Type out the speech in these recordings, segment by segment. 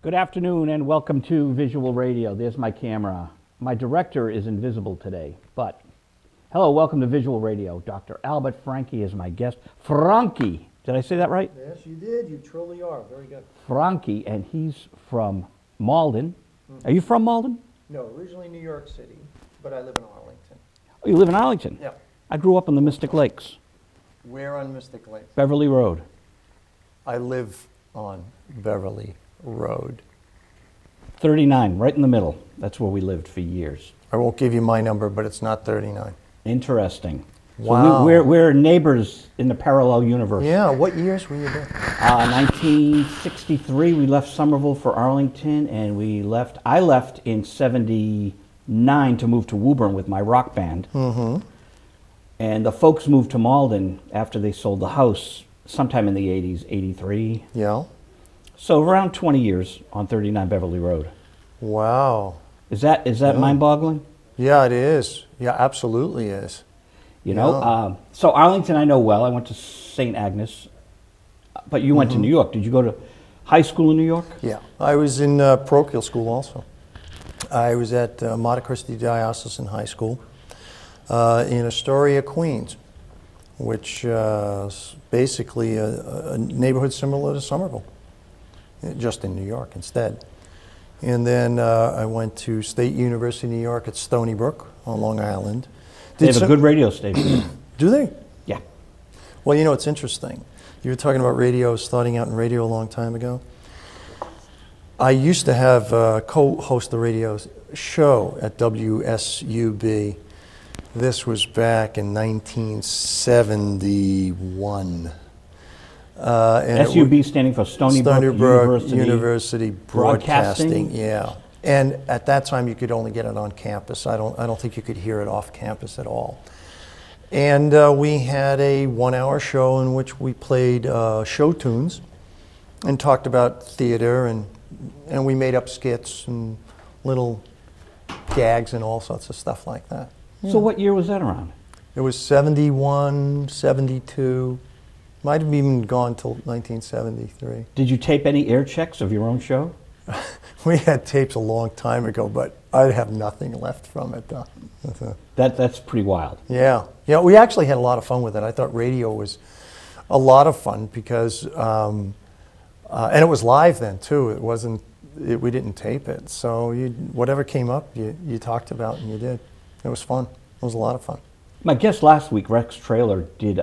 Good afternoon and welcome to Visual Radio. There's my camera. My director is invisible today, but hello, welcome to Visual Radio. Dr. Albert Franchi is my guest. Franchi, did I say that right? Yes, you did. You truly are. Very good. Franchi, and he's from Malden. Are you from Malden? No, originally New York City, but I live in Arlington. Oh, you live in Arlington? Yeah. I grew up in the Mystic Lakes. Where on Mystic Lake? Beverly Road. I live on Beverly Road. 39, right in the middle. That's where we lived for years. I won't give you my number, but it's not 39. Interesting. Wow. So we're neighbors in the parallel universe. Yeah, what years were you there? 1963, we left Somerville for Arlington, and I left in 79 to move to Woburn with my rock band. Mm-hmm. And the folks moved to Malden after they sold the house sometime in the 80s, 83. Yeah. So around 20 years on 39 Beverly Road. Wow. Is that mind-boggling? Yeah, it is. Yeah, absolutely is. You know, so Arlington I know well. I went to St. Agnes, but you went to New York. Did you go to high school in New York? Yeah, I was in parochial school also. I was at Mater Christi Diocesan High School in Astoria, Queens, which is basically a neighborhood similar to Somerville, just in New York instead. And then I went to State University of New York at Stony Brook on Long Island. They have a good radio station. Do they? Yeah. Well, you know, it's interesting. You were talking about radio, starting out in radio a long time ago. I used to have co-host the radio show at WSUB. This was back in 1971. SUB standing for Stony Brook University Broadcasting. Yeah. And at that time, you could only get it on campus. I don't think you could hear it off campus at all. And we had a one-hour show in which we played show tunes and talked about theater, and we made up skits and little gags and all sorts of stuff like that. So what year was that around? It was 71, 72. Might have even gone till 1973. Did you tape any air checks of your own show? We had tapes a long time ago, but I have nothing left from it. That's pretty wild. Yeah, yeah. We actually had a lot of fun with it. I thought radio was a lot of fun because, and it was live then too. It wasn't. We didn't tape it, so whatever came up, you talked about and you did. It was fun. It was a lot of fun. My guest last week, Rex Trailer, did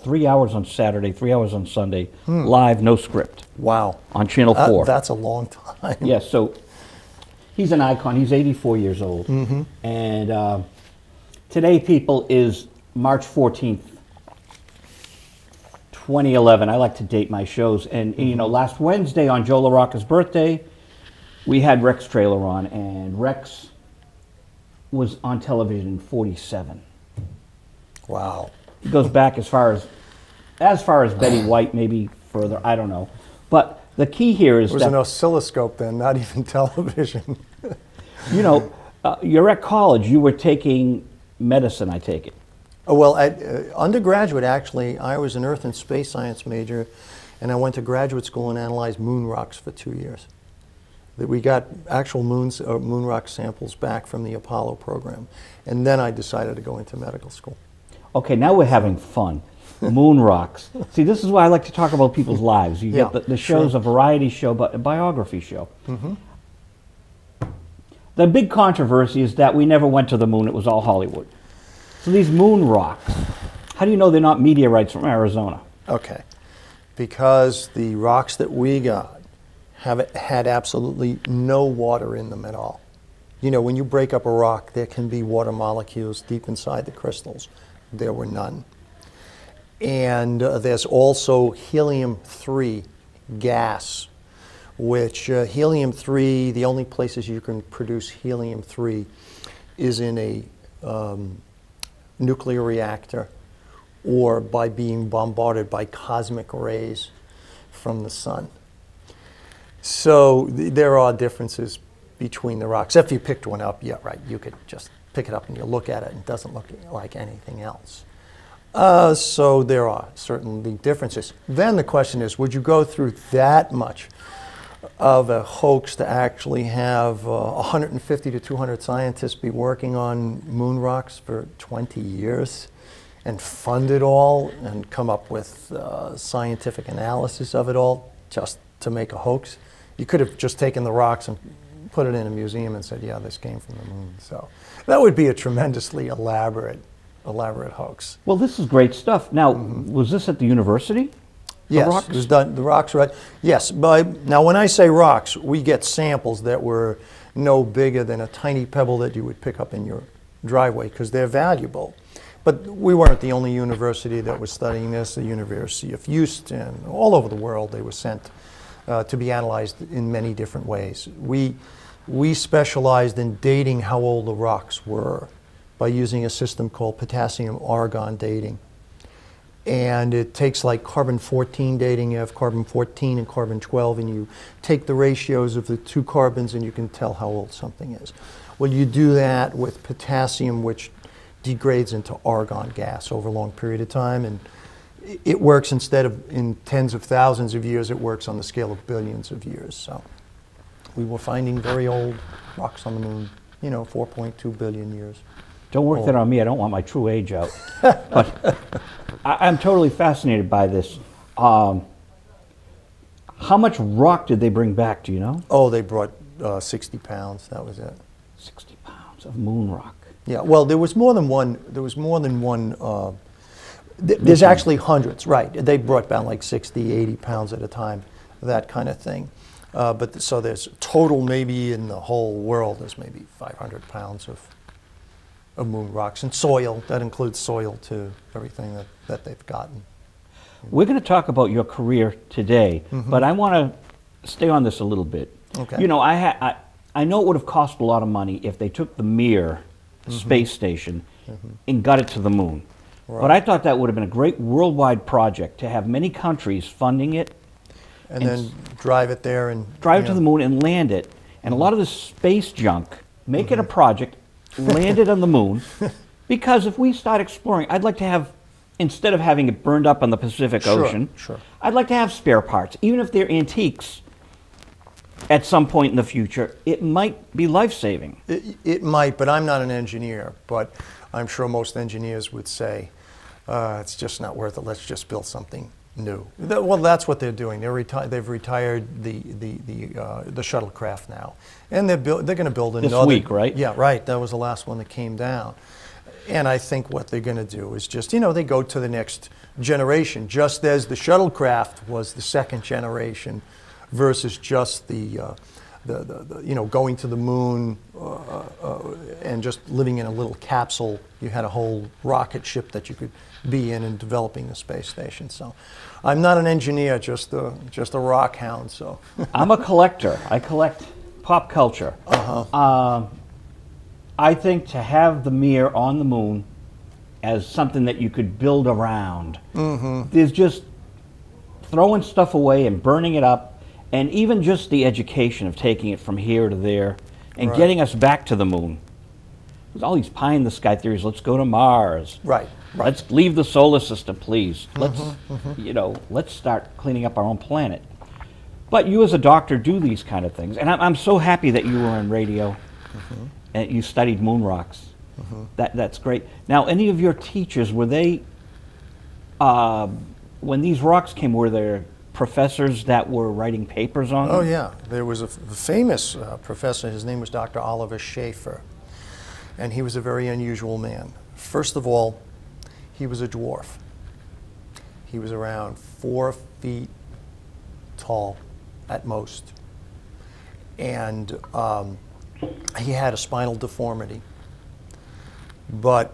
3 hours on Saturday, 3 hours on Sunday, live, no script. Wow. On Channel 4. That's a long time. Yeah, so he's an icon. He's 84 years old. And today, people, is March 14th, 2011. I like to date my shows. And, you know, last Wednesday on Joe LaRocca's birthday, we had Rex Trailer on, and Rex was on television in 47. Wow. It goes back as far as Betty White, maybe further, I don't know. But the key here is that... It was an oscilloscope then, not even television. You know, you're at college, you were taking medicine, I take it. Well, at undergraduate, actually, I was an Earth and Space Science major, and I went to graduate school and analyzed moon rocks for 2 years. We got actual moon rock samples back from the Apollo program, and then I decided to go into medical school. Okay, now we're having fun. Moon rocks. See, this is why I like to talk about people's lives. You get the show's a variety show, but a biography show. The big controversy is that we never went to the moon. It was all Hollywood. So these moon rocks, how do you know they're not meteorites from Arizona? Okay, because the rocks that we got had absolutely no water in them at all. You know, when you break up a rock, there can be water molecules deep inside the crystals. There were none. And there's also helium-3 gas, which helium-3, the only places you can produce helium-3 is in a nuclear reactor or by being bombarded by cosmic rays from the sun. So there are differences between the rocks. If you picked one up, yeah, right, you could just pick it up and you look at it and it doesn't look like anything else. So there are certainly differences. Then the question is, would you go through that much of a hoax to actually have 150 to 200 scientists be working on moon rocks for 20 years and fund it all and come up with scientific analysis of it all just to make a hoax. You could have just taken the rocks and put it in a museum and said, yeah, this came from the moon. So that would be a tremendously elaborate hoax. Well, this is great stuff. Now, was this at the university? Yes, rocks? it was done. The rocks, right? Yes. Now, when I say rocks, we get samples that were no bigger than a tiny pebble that you would pick up in your driveway because they're valuable. But we weren't the only university that was studying this. The University of Houston, all over the world, they were sent to be analyzed in many different ways. We specialized in dating how old the rocks were by using a system called potassium-argon dating. And it takes like carbon-14 dating. You have carbon-14 and carbon-12, and you take the ratios of the two carbons and you can tell how old something is. Well, you do that with potassium, which degrades into argon gas over a long period of time, and it works instead of in tens of thousands of years, it works on the scale of billions of years. So we were finding very old rocks on the moon, 4.2 billion years. Don't work that on me. I don't want my true age out. But I'm totally fascinated by this. How much rock did they bring back, do you know? Oh, they brought 60 pounds. That was it. 60 pounds of moon rock. Yeah, well, there was more than one. There's actually hundreds, right. They brought down like 60, 80 pounds at a time, that kind of thing. So there's total maybe in the whole world, there's maybe 500 pounds of moon rocks and soil. That includes soil too, everything that they've gotten. We're going to talk about your career today, but I want to stay on this a little bit. Okay. I know it would have cost a lot of money if they took the Mir space station and got it to the moon. Right. But I thought that would have been a great worldwide project to have many countries funding it. And then drive it there and... Drive it to the moon and land it. And a lot of this space junk, make it a project, land it on the moon. Because if we start exploring, I'd like to have, instead of having it burned up on the Pacific Ocean, I'd like to have spare parts. Even if they're antiques, at some point in the future, it might be life-saving. It might, but I'm not an engineer. But I'm sure most engineers would say, it's just not worth it. Let's just build something new. Well, that's what they're doing. They've retired the shuttlecraft now, and they're going to build another. This week, right? Yeah, right. That was the last one that came down. And I think what they're going to do is just, they go to the next generation, just as the shuttlecraft was the second generation, versus just the going to the moon and just living in a little capsule. You had a whole rocket ship that you could be in and developing the space station. So I'm not an engineer, just a rock hound. So I'm a collector. I collect pop culture. I think to have the Mir on the moon as something that you could build around, there's just throwing stuff away and burning it up. And even just the education of taking it from here to there and getting us back to the moon. There's all these pie-in-the-sky theories. Let's go to Mars. Right. Let's leave the solar system, please. Let's, let's start cleaning up our own planet. But you as a doctor do these kind of things. And I'm so happy that you were in radio and you studied moon rocks. That's great. Now, any of your teachers, were they, when these rocks came, were there professors that were writing papers on them? Oh yeah, there was a famous professor. His name was Dr. Oliver Schaefer, and he was a very unusual man. First of all, he was a dwarf. He was around 4 feet tall at most, and he had a spinal deformity, but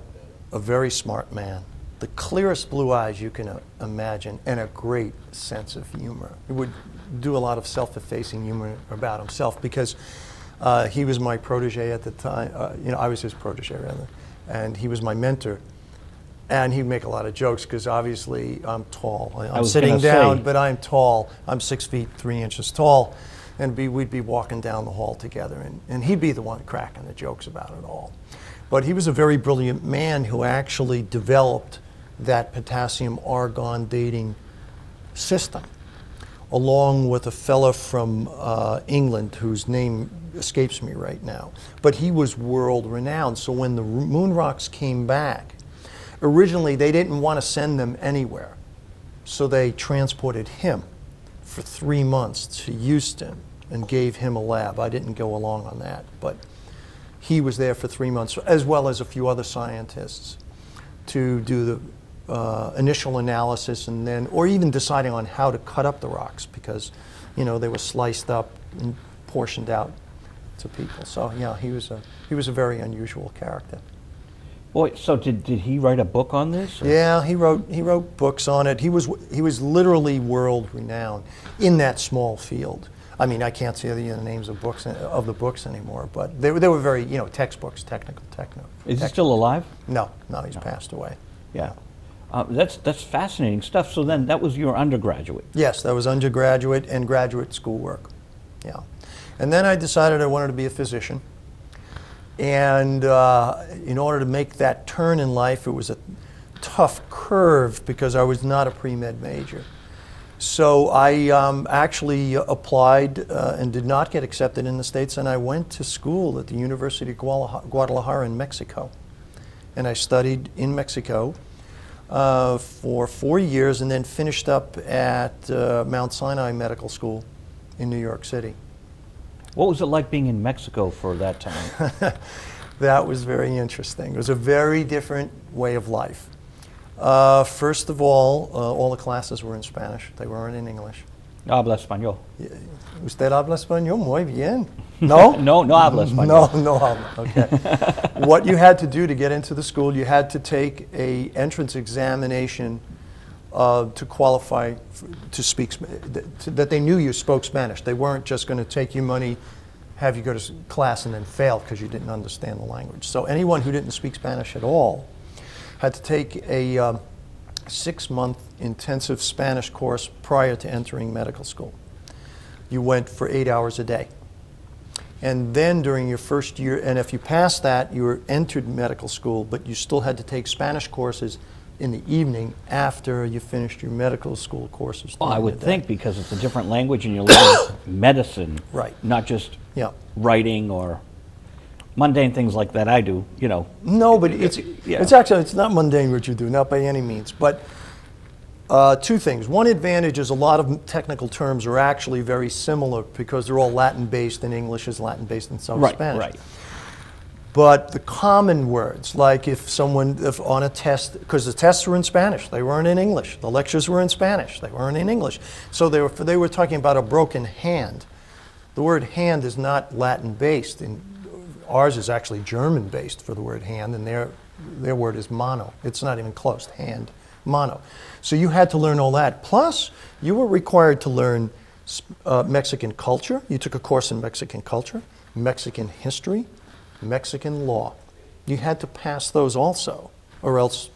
a very smart man. The clearest blue eyes you can imagine, and a great sense of humor. He would do a lot of self-effacing humor about himself because he was my protege at the time. I was his protege rather, and he was my mentor. And he'd make a lot of jokes because obviously I'm tall. I'm sitting down, but I'm tall. I'm 6 feet 3 inches tall, and we'd be walking down the hall together, and he'd be the one cracking the jokes about it all. But he was a very brilliant man who actually developed that potassium-argon dating system, along with a fella from England whose name escapes me right now. But he was world renowned. So when the moon rocks came back, originally they didn't want to send them anywhere. So they transported him for 3 months to Houston and gave him a lab. I didn't go along on that, but he was there for 3 months, as well as a few other scientists, to do the initial analysis, and then, or even deciding on how to cut up the rocks, because, you know, they were sliced up and portioned out to people. So yeah, he was a very unusual character. Boy, so did he write a book on this? Or? Yeah, he wrote books on it. He was literally world renowned in that small field. I mean, I can't say the names of the books anymore, but they were very, you know, textbooks, techno. Is he still alive? No, he's passed away. Yeah, that's fascinating stuff. So then, that was your undergraduate. Yes, that was undergraduate and graduate schoolwork. Yeah, and then I decided I wanted to be a physician. And in order to make that turn in life, it was a tough curve because I was not a pre-med major. So I actually applied and did not get accepted in the States, and I went to school at the University of Guadalajara in Mexico. And I studied in Mexico for 4 years, and then finished up at Mount Sinai Medical School in New York City. What was it like being in Mexico for that time? That was very interesting. It was a very different way of life. First of all the classes were in Spanish. They weren't in English. Habla español. ¿Usted habla español? Muy bien. No? No habla español. No habla. Okay. What you had to do to get into the school, you had to take an entrance examination to qualify to speak, that they knew you spoke Spanish. They weren't just going to take you money, have you go to class and then fail because you didn't understand the language. So anyone who didn't speak Spanish at all had to take a 6-month intensive Spanish course prior to entering medical school. You went for 8 hours a day. And then during your first year, and if you passed that, you were entered medical school, but you still had to take Spanish courses in the evening after you finished your medical school courses. Well, I would think because it's a different language and you're learning medicine, right? Not just yeah. writing or mundane things like that I do, you know. No, but it's actually, it's not mundane what you do, not by any means. But two things. One advantage is a lot of technical terms are actually very similar because they're all Latin-based and English is Latin-based and so is Spanish. Right. But the common words, like if on a test, because the tests were in Spanish, they weren't in English. The lectures were in Spanish, they weren't in English. So they were talking about a broken hand. The word hand is not Latin-based. Ours is actually German-based for the word hand, and their word is mano. It's not even close, hand, mano. So you had to learn all that. Plus, you were required to learn Mexican culture. You took a course in Mexican culture, Mexican history, Mexican law. You had to pass those also, or else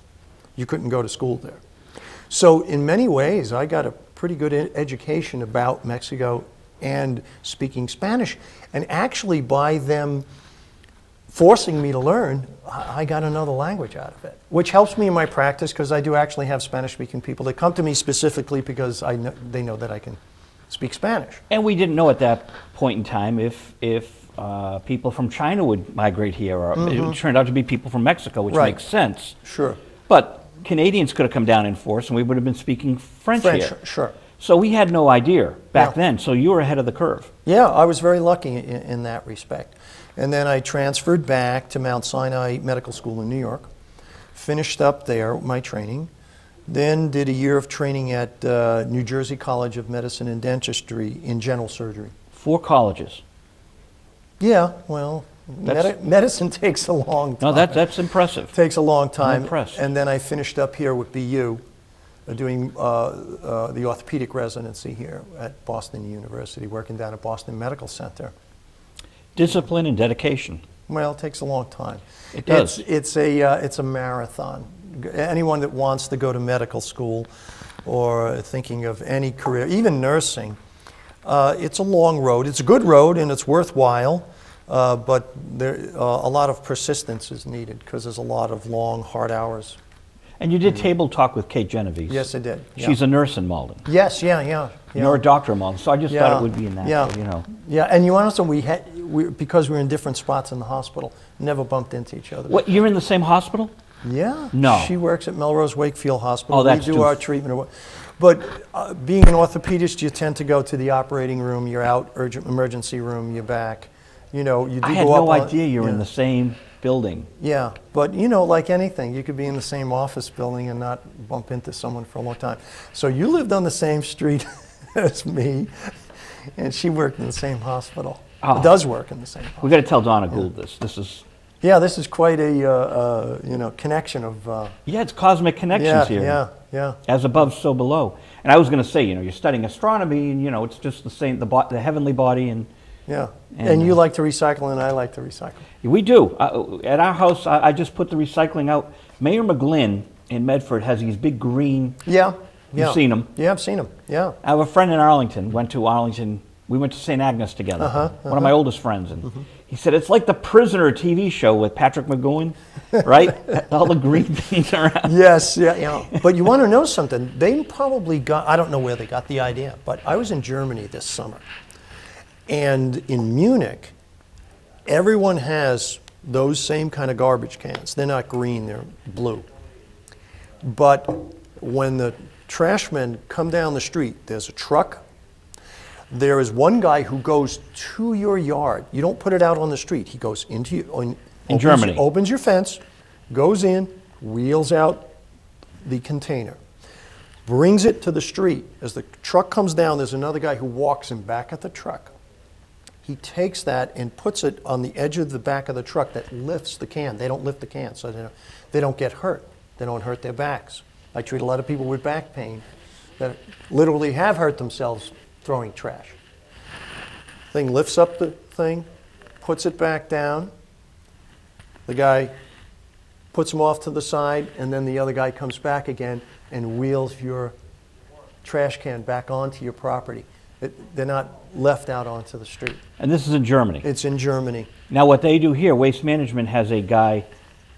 you couldn't go to school there. So in many ways, I got a pretty good education about Mexico and speaking Spanish. And actually by them forcing me to learn, I got another language out of it, which helps me in my practice because I do actually have Spanish-speaking people that come to me specifically because they know that I can speak Spanish. And we didn't know at that point in time if people from China would migrate here, or it turned out to be people from Mexico, which makes sense. Sure. But Canadians could have come down in force, and we would have been speaking French here. Sure. So we had no idea back then, so you were ahead of the curve. Yeah, I was very lucky in that respect. And then I transferred back to Mount Sinai Medical School in New York, finished up there my training, then did a year of training at New Jersey College of Medicine and Dentistry in general surgery. 4 colleges. Yeah, well, medicine takes a long time. No, that's impressive. Takes a long time. I'm impressed. And then I finished up here with BU, doing the orthopedic residency here at Boston University, working down at Boston Medical Center. Discipline and dedication. Well, it takes a long time. It does. It's a marathon. Anyone that wants to go to medical school or thinking of any career, even nursing, it's a long road. It's a good road and it's worthwhile, but a lot of persistence is needed because there's a lot of long, hard hours. And you did Table Talk with Kate Genovese. Yes, I did. Yeah. She's a nurse in Maltin. Yes, yeah. You're a doctor, Mom, so I just thought it would be in that. Yeah. You know. Yeah, and you want to know, because we're in different spots in the hospital, never bumped into each other. What? You're in the same hospital? Yeah. No. She works at Melrose Wakefield Hospital. Oh, that's we do our treatment. But being an orthopedist, you tend to go to the operating room. You're out, emergency room. You're back. You know, you do I had go no up idea you were in the same building. Yeah, but you know, like anything, you could be in the same office building and not bump into someone for a long time. So you lived on the same street as me, and she worked in the same hospital. Oh. Does work in the same hospital. We got to tell Donna Gould this. This is. Yeah, this is quite a you know, connection of. Yeah, it's cosmic connections here. Yeah. As above, so below. And I was going to say, you know, you're studying astronomy, and you know, it's just the same, the heavenly body, and. Yeah, and you like to recycle, and I like to recycle. We do. At our house, I just put the recycling out. Mayor McGlynn in Medford has these big green. Yeah. You've seen them. Yeah, I've seen them. Yeah. I have a friend in Arlington. Went to Arlington. We went to St. Agnes together. One of my oldest friends, and he said it's like the Prisoner TV show with Patrick McGowan, right? All the green things around. Yes, yeah. But you want to know something? They probably got. I don't know where they got the idea, but I was in Germany this summer. And in Munich, everyone has those same kind of garbage cans. They're not green, they're blue. But when the trash men come down the street, there's a truck. There is one guy who goes to your yard. You don't put it out on the street. He goes into you. In Germany. Opens your fence, goes in, wheels out the container, brings it to the street. As the truck comes down, there's another guy who walks him back at the truck. He takes that and puts it on the edge of the back of the truck that lifts the can. They don't lift the can, so they don't get hurt. They don't hurt their backs. I treat a lot of people with back pain that literally have hurt themselves throwing trash. Thing lifts up the thing, puts it back down. The guy puts him off to the side, and then the other guy comes back again and wheels your trash can back onto your property. They're not left out onto the street. And this is in Germany. It's in Germany. Now what they do here, Waste Management has a guy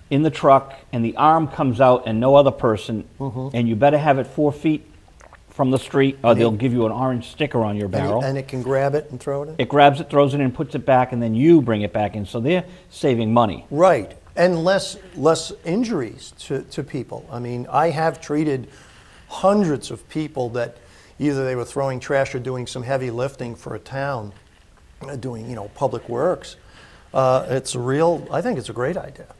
in the truck, and the arm comes out and no other person, and you better have it 4 feet from the street, or they'll give you an orange sticker on your barrel. And it can grab it and throw it in? It grabs it, throws it in, puts it back, and then you bring it back in. So they're saving money. Right, and less injuries to people. I mean, I have treated hundreds of people that either they were throwing trash or doing some heavy lifting for a town, doing, you know, public works. It's a real, I think it's a great idea.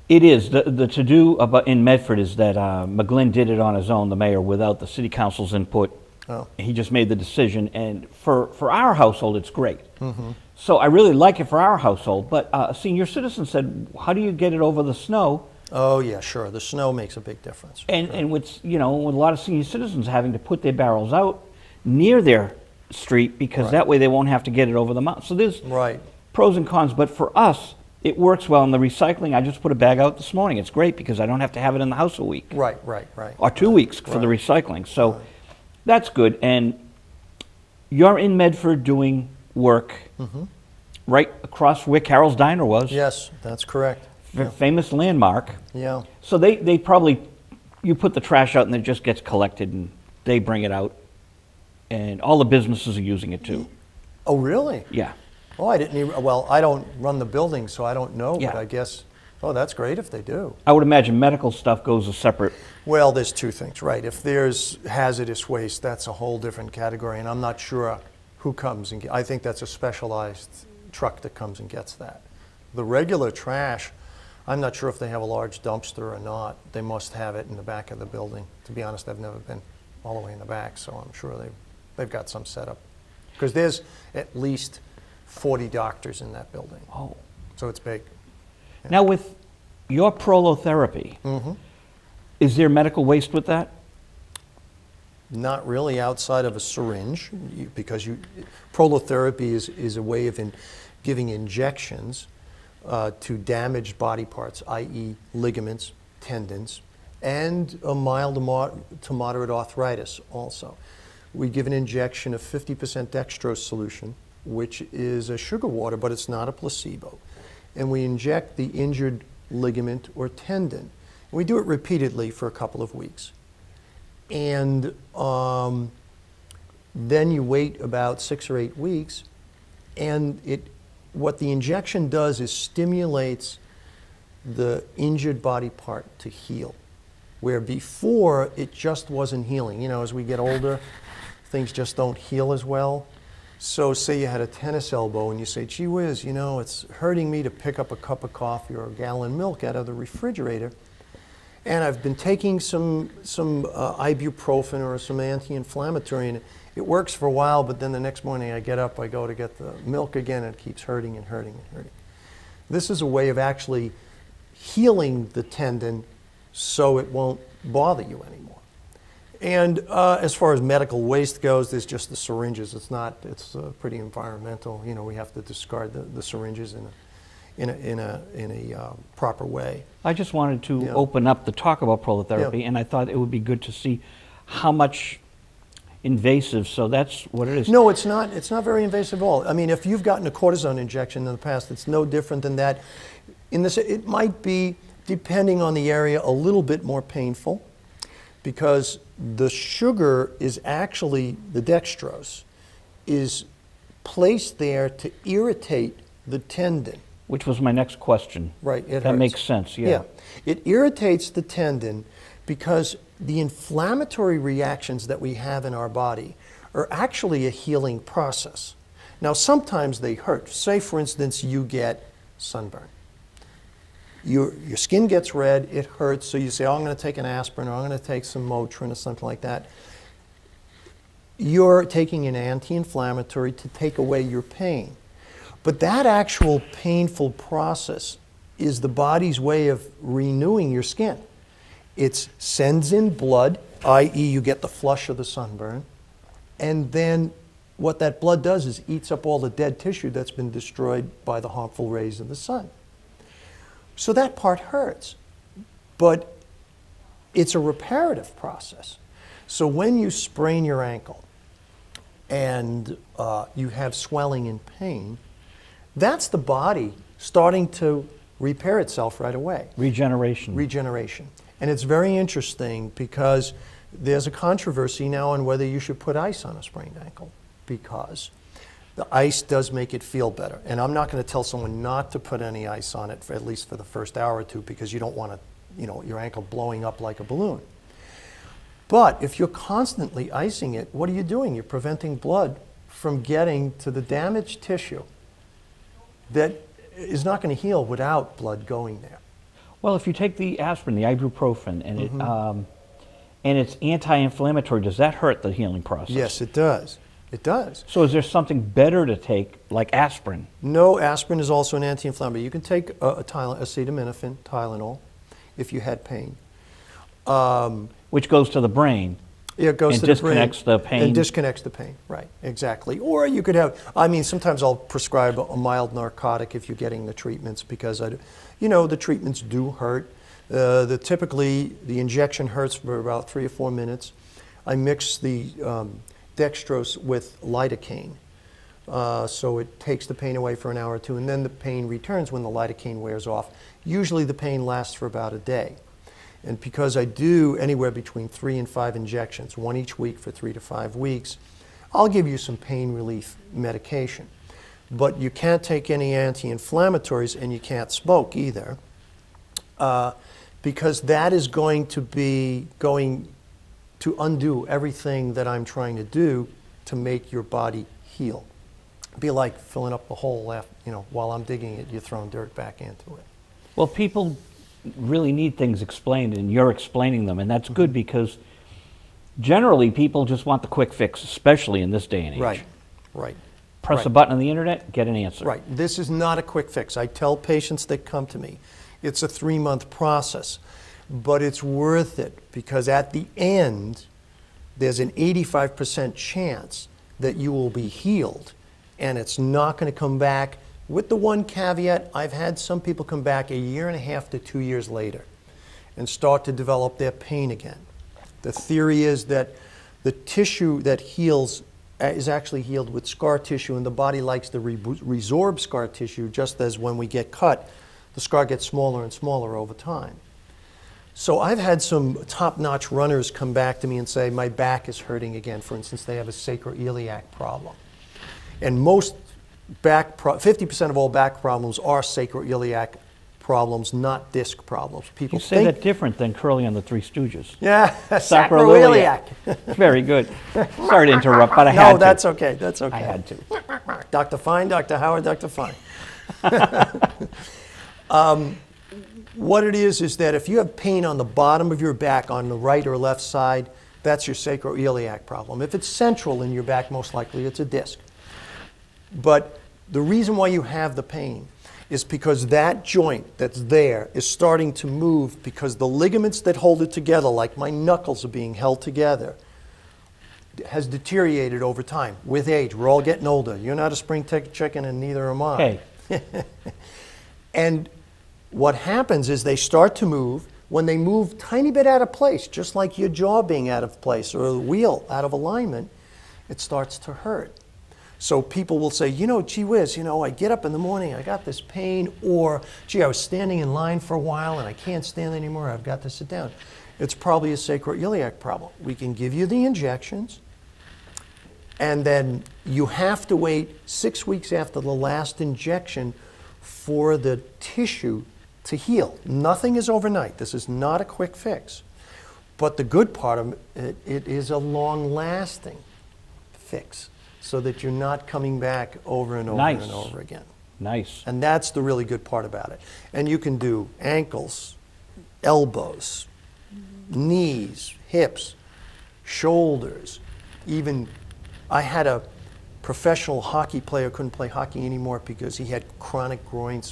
It is. The to-do in Medford is that McGlynn did it on his own, the mayor, without the city council's input. Oh. He just made the decision, and for our household, it's great. So I really like it for our household, but a senior citizen said, how do you get it over the snow? Oh yeah, sure. The snow makes a big difference. And with, you know, with a lot of senior citizens having to put their barrels out near their street, because that way they won't have to get it over the mountain. So there's pros and cons, but for us, it works well. In the recycling, I just put a bag out this morning. It's great because I don't have to have it in the house a week. Right. Or 2 weeks for the recycling. So that's good. And you're in Medford doing work right across where Carol's Diner was. Yes, that's correct. Famous landmark. Yeah. So they probably, you put the trash out and it just gets collected and they bring it out. And all the businesses are using it too. Oh, really? Yeah. Oh, I didn't even, well, I don't run the building, so I don't know, but I guess, oh, that's great if they do. I would imagine medical stuff goes a separate. Well, there's two things, right? If there's hazardous waste, that's a whole different category, and I'm not sure who comes and I think that's a specialized truck that comes and gets that. The regular trash, I'm not sure if they have a large dumpster or not. They must have it in the back of the building. To be honest, I've never been all the way in the back, so I'm sure they've got some setup. Because there's at least 40 doctors in that building. Oh. So it's big. Yeah. Now with your prolotherapy, is there medical waste with that? Not really outside of a syringe, because prolotherapy is a way of giving injections to damaged body parts, i.e. ligaments, tendons, and a mild to moderate arthritis also. We give an injection of 50% dextrose solution, which is a sugar water, but it's not a placebo. And we inject the injured ligament or tendon. We do it repeatedly for a couple of weeks. And Then you wait about 6 or 8 weeks, and what the injection does is stimulates the injured body part to heal, where before it just wasn't healing. You know, as we get older, things just don't heal as well. So say you had a tennis elbow and you say, gee whiz, you know, it's hurting me to pick up a cup of coffee or a gallon of milk out of the refrigerator. And I've been taking some ibuprofen or some anti-inflammatory, and it works for a while, but then the next morning I get up, I go to get the milk again, and it keeps hurting and hurting and hurting. This is a way of actually healing the tendon so it won't bother you anymore. And as far as medical waste goes, there's just the syringes. It's pretty environmental. You know, we have to discard the syringes in a proper way. I just wanted to open up the talk about prolotherapy, and I thought it would be good to see how much invasive, so that's what it is. No, it's not very invasive at all. I mean, if you've gotten a cortisone injection in the past, it's no different than that. It might be, depending on the area, a little bit more painful, because the sugar is actually, the dextrose, is placed there to irritate the tendon. Which was my next question. Right, it hurts. That makes sense, yeah. It irritates the tendon because the inflammatory reactions that we have in our body are actually a healing process. Now, sometimes they hurt. Say, for instance, you get sunburn. Your skin gets red, it hurts, so you say, oh, I'm going to take an aspirin, or I'm going to take some Motrin or something like that. You're taking an anti-inflammatory to take away your pain. But that actual painful process is the body's way of renewing your skin. It sends in blood, i.e. you get the flush of the sunburn, and then what that blood does is eats up all the dead tissue that's been destroyed by the harmful rays of the sun. So that part hurts, but it's a reparative process. So when you sprain your ankle and you have swelling and pain, that's the body starting to repair itself right away. Regeneration. Regeneration. And it's very interesting because there's a controversy now on whether you should put ice on a sprained ankle, because the ice does make it feel better. And I'm not going to tell someone not to put any ice on it, at least for the first hour or two, because you don't want to, you know, your ankle blowing up like a balloon. But if you're constantly icing it, what are you doing? You're preventing blood from getting to the damaged tissue that is not going to heal without blood going there. Well, if you take the aspirin, the ibuprofen, and it's anti-inflammatory, does that hurt the healing process? Yes, it does. It does. So is there something better to take, like aspirin? No, aspirin is also an anti-inflammatory. You can take acetaminophen, Tylenol, if you had pain. Which goes to the brain. Yeah, it goes to the brain. And disconnects the pain. And disconnects the pain, right, exactly. Or you could have, I mean, sometimes I'll prescribe a mild narcotic if you're getting the treatments, because, you know, the treatments do hurt. Typically, the injection hurts for about 3 or 4 minutes. I mix the dextrose with lidocaine, so it takes the pain away for an hour or two, and then the pain returns when the lidocaine wears off. Usually the pain lasts for about a day. And because I do anywhere between 3 and 5 injections, 1 each week for 3 to 5 weeks, I'll give you some pain relief medication. But you can't take any anti-inflammatories, and you can't smoke either, because that is going to undo everything that I'm trying to do to make your body heal. It'd be like filling up the hole after, you know, while I'm digging it, you're throwing dirt back into it. Well, people really need things explained, and you're explaining them, and that's good, because generally people just want the quick fix, especially in this day and age. Right, right. Press a button on the internet, get an answer. Right. This is not a quick fix. I tell patients that come to me, it's a 3-month process, but it's worth it, because at the end, there's an 85% chance that you will be healed, and it's not going to come back. With the one caveat, I've had some people come back 1.5 years to 2 years later and start to develop their pain again. The theory is that the tissue that heals is actually healed with scar tissue, and the body likes to resorb scar tissue, just as when we get cut, the scar gets smaller and smaller over time. So I've had some top-notch runners come back to me and say, my back is hurting again. For instance, they have a sacroiliac problem. And most 50% of all back problems are sacroiliac problems, not disc problems. People You say that different than Curly on the Three Stooges. Yeah, sacroiliac. Very good. Sorry to interrupt, but I had to. No, that's okay. That's okay. I had to. Dr. Fine, Dr. Howard, Dr. Fine. What it is that if you have pain on the bottom of your back on the right or left side, that's your sacroiliac problem. If it's central in your back, most likely it's a disc. But the reason why you have the pain is because that joint that's there is starting to move because the ligaments that hold it together, like my knuckles are being held together, has deteriorated over time with age. We're all getting older. You're not a spring chicken and neither am I. Hey. And what happens is they start to move. When they move a tiny bit out of place, just like your jaw being out of place or the wheel out of alignment, it starts to hurt. So people will say, you know, gee whiz, you know, I get up in the morning, I got this pain, or gee, I was standing in line for a while and I can't stand anymore, I've got to sit down. It's probably a sacroiliac problem. We can give you the injections, and then you have to wait 6 weeks after the last injection for the tissue to heal. Nothing is overnight. This is not a quick fix. But the good part of it, it is a long-lasting fix, so that you're not coming back over and over and over again. Nice. And that's the really good part about it. And you can do ankles, elbows, knees, hips, shoulders. Even, I had a professional hockey player couldn't play hockey anymore because he had chronic groin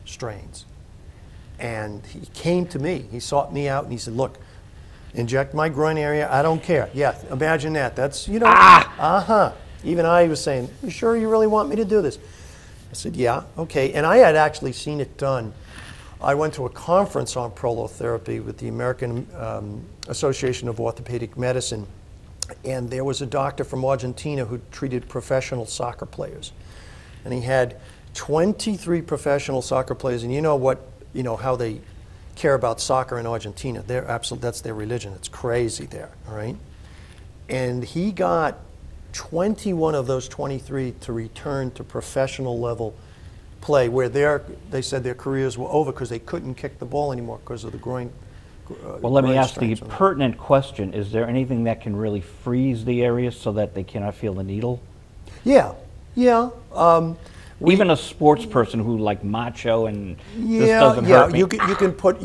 strains. And he came to me, he sought me out and he said, look, inject my groin area, I don't care. Yeah, imagine that. That's, you know, Even I was saying, you sure you really want me to do this? I said, yeah, okay. And I had actually seen it done. I went to a conference on prolotherapy with the American Association of Orthopedic Medicine, and there was a doctor from Argentina who treated professional soccer players. And he had 23 professional soccer players, and you know what, you know, how they care about soccer in Argentina. They're that's their religion. It's crazy there, all right? And he got 21 of those 23 to return to professional level play, where they said their careers were over because they couldn't kick the ball anymore because of the groin. Well, let me ask the pertinent question. Is there anything that can really freeze the area so that they cannot feel the needle? Yeah, yeah. Even a sports person who like macho and this doesn't hurt me. You can put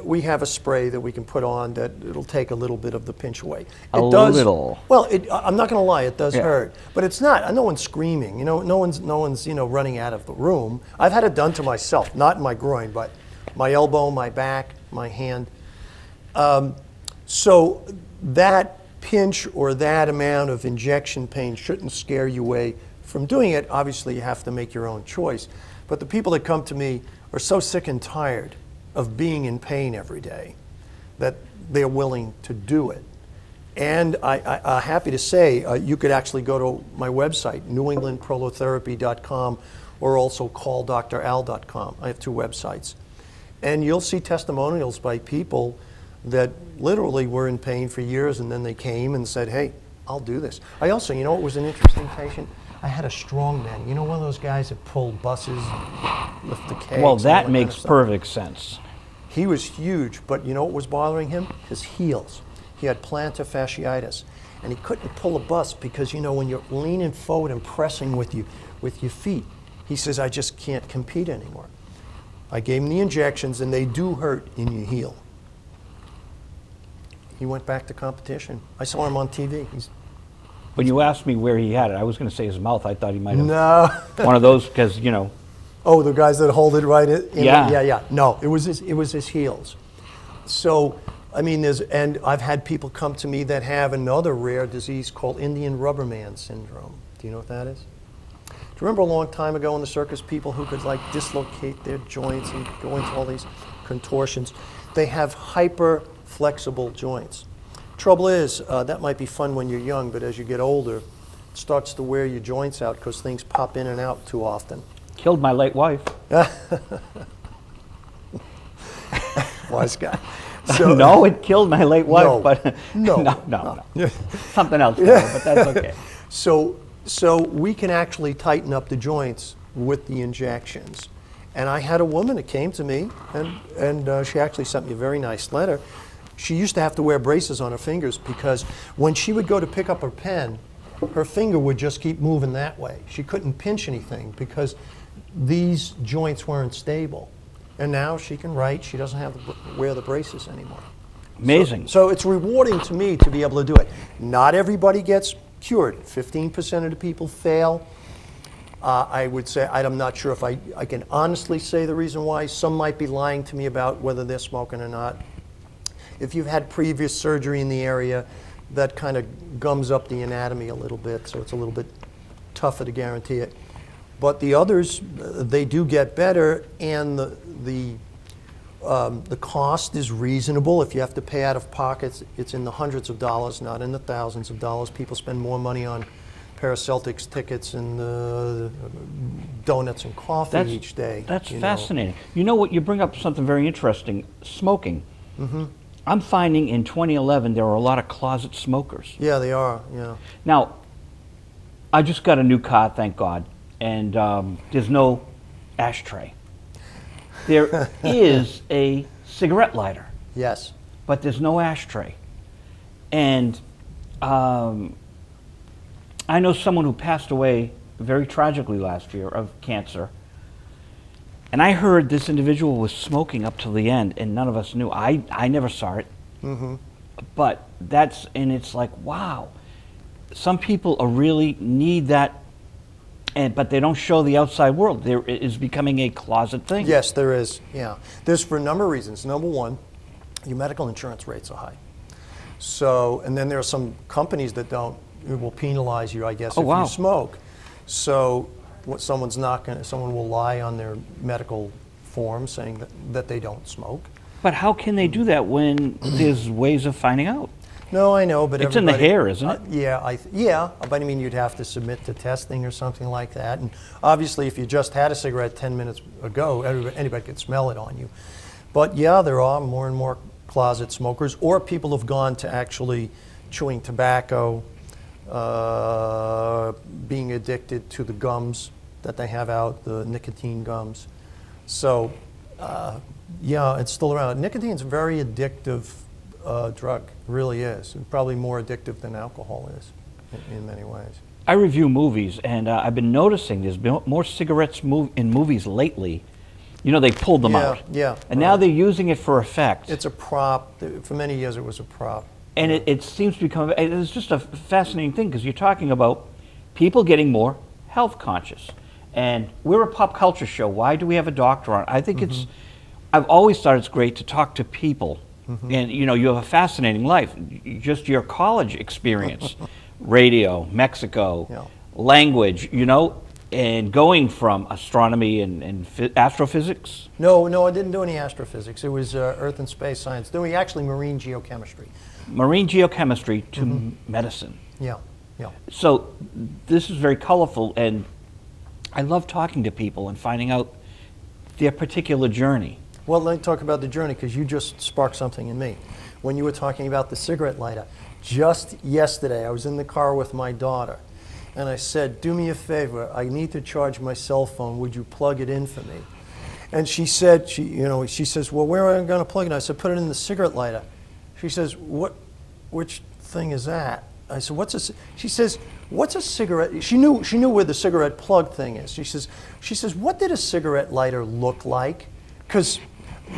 we have a spray that we can put on that it'll take a little bit of the pinch away. A little. Well, I'm not going to lie, it does hurt, but it's not. No one's screaming. You know, no one's you know, running out of the room. I've had it done to myself, not in my groin, but my elbow, my back, my hand. So that pinch or that amount of injection pain shouldn't scare you away from doing it. Obviously, you have to make your own choice. But the people that come to me are so sick and tired of being in pain every day that they're willing to do it. And I'm happy to say you could actually go to my website, newenglandprolotherapy.com, or also calldral.com. I have two websites. And you'll see testimonials by people that literally were in pain for years, and then they came and said, hey, I'll do this. I also, you know what was an interesting patient? I had a strong man. You know, one of those guys that pulled buses, lift the kegs. Well, that makes perfect sense. He was huge, but you know what was bothering him? His heels. He had plantar fasciitis, and he couldn't pull a bus because, you know, when you're leaning forward and pressing with your feet, he says, I just can't compete anymore. I gave him the injections, and they do hurt in your heel. He went back to competition. I saw him on TV. When you asked me where he had it, I was going to say his mouth. I thought he might have. No. One of those, because, you know. Oh, the guys that hold it right in? Yeah. Yeah. No, it was his heels. So, I mean, and I've had people come to me that have another rare disease called Indian rubber man syndrome. Do you know what that is? Do you remember a long time ago in the circus, people who could like dislocate their joints and go into all these contortions? They have hyper flexible joints. Trouble is, that might be fun when you're young, but as you get older, it starts to wear your joints out because things pop in and out too often. Killed my late wife. Wise guy. So, no, it killed my late wife, no, but no. Something else, but that's okay. So we can actually tighten up the joints with the injections. And I had a woman that came to me, and she actually sent me a very nice letter. She used to have to wear braces on her fingers because when she would go to pick up her pen, her finger would just keep moving that way. She couldn't pinch anything because these joints weren't stable. And now she can write. She doesn't have to wear the braces anymore. Amazing. So it's rewarding to me to be able to do it. Not everybody gets cured. 15% of the people fail. I would say, I'm not sure if I can honestly say the reason why. Some might be lying to me about whether they're smoking or not. If you've had previous surgery in the area, that kind of gums up the anatomy a little bit, so it's a little bit tougher to guarantee it. But the others, they do get better, and the cost is reasonable. If you have to pay out of pocket, it's in the hundreds of dollars, not in the thousands of dollars. People spend more money on pair of Celtics tickets and donuts and coffee each day. That's fascinating. You know what? You bring up something very interesting. Smoking. Mm-hmm. I'm finding in 2011 there are a lot of closet smokers. Yeah, they are. Yeah. Now, I just got a new car, thank God, and there's no ashtray. There is a cigarette lighter. Yes. But there's no ashtray. And I know someone who passed away very tragically last year of cancer. And I heard this individual was smoking up till the end, and none of us knew. I never saw it. Mm-hmm. But and it's like, wow. Some people really need that, but they don't show the outside world. There is becoming a closet thing. Yes, there is, yeah. There's for a number of reasons. Number one, your medical insurance rates are high. So, and then there are some companies that will penalize you, I guess, if you smoke. So, someone will lie on their medical form saying that they don't smoke. But how can they do that when there's ways of finding out? No, I know, but it's in the hair, isn't it? Yeah, but I mean, you'd have to submit to testing or something like that. And obviously, if you just had a cigarette 10 minutes ago, anybody could smell it on you. But yeah, there are more and more closet smokers, or people have gone to actually chewing tobacco, being addicted to the gums that they have out, the nicotine gums. So, yeah, it's still around. Nicotine's a very addictive drug, really is. And probably more addictive than alcohol is in many ways. I review movies, and I've been noticing there's been more cigarettes in movies lately. You know, they pulled them out. Yeah. And now they're using it for effect. It's a prop. For many years it was a prop. And it seems to become, it's just a fascinating thing, because you're talking about people getting more health conscious. And we're a pop culture show. Why do we have a doctor on? I think I've always thought it's great to talk to people. And you know, you have a fascinating life. Just your college experience, radio, Mexico, language, you know, and going from astronomy and astrophysics. No, I didn't do any astrophysics. It was earth and space science. Doing actually marine geochemistry. Marine geochemistry to medicine. Yeah. So this is very colorful, and I love talking to people and finding out their particular journey. Well, let me talk about the journey, because you just sparked something in me. When you were talking about the cigarette lighter, just yesterday I was in the car with my daughter, and I said, do me a favor, I need to charge my cell phone, would you plug it in for me? And she said, she says, well, where am I going to plug it in? I said, put it in the cigarette lighter. She says, which thing is that? I said, she says, what's a cigarette? She knew where the cigarette plug thing is. She says, what did a cigarette lighter look like? Because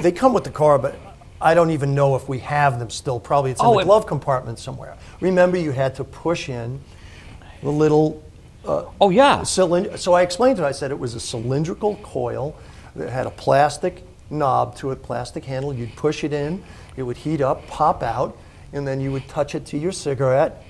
they come with the car, but I don't even know if we have them still. Probably it's in the glove compartment somewhere. Remember, you had to push in the little cylinder. So I explained to her, I said it was a cylindrical coil that had a plastic knob to it, plastic handle. You'd push it in, it would heat up, pop out, and then you would touch it to your cigarette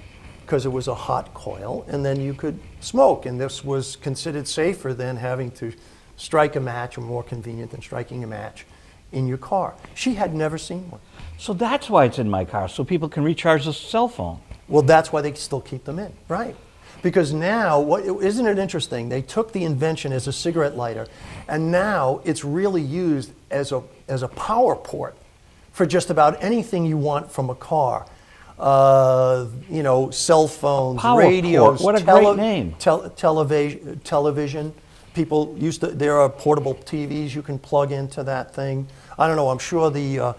because it was a hot coil, and then you could smoke. And this was considered safer than having to strike a match, or more convenient than striking a match in your car. She had never seen one. So that's why it's in my car, so people can recharge the cell phone. Well, that's why they still keep them in, right? Because now, isn't it interesting? They took the invention as a cigarette lighter, and now it's really used as a power port. for just about anything you want from a car. You know, cell phones, Power radios, Port. What a great name. Television. People used to, there are portable TVs you can plug into that thing. I don't know, I'm sure the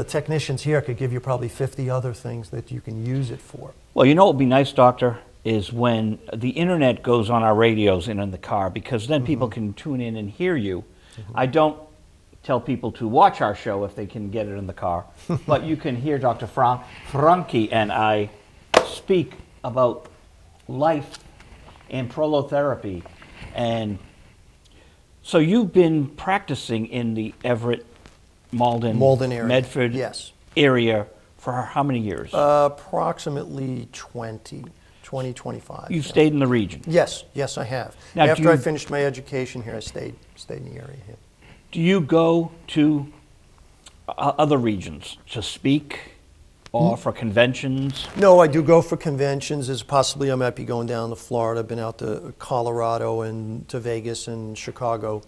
technicians here could give you probably 50 other things that you can use it for. Well, you know what would be nice, Doctor, is when the internet goes on our radios and in the car, because then people can tune in and hear you. I don't tell people to watch our show if they can get it in the car, but you can hear Dr. Franchi and I speak about life and prolotherapy. And so you've been practicing in the Everett, Malden area. Medford area for how many years? Approximately 20, 25. You've stayed in the region? Yes, yes I have. Now, after I finished my education here, I stayed in the area here. Do you go to other regions to speak or for conventions? No, I do go for conventions. As possibly I might be going down to Florida. I've been out to Colorado and to Vegas and Chicago,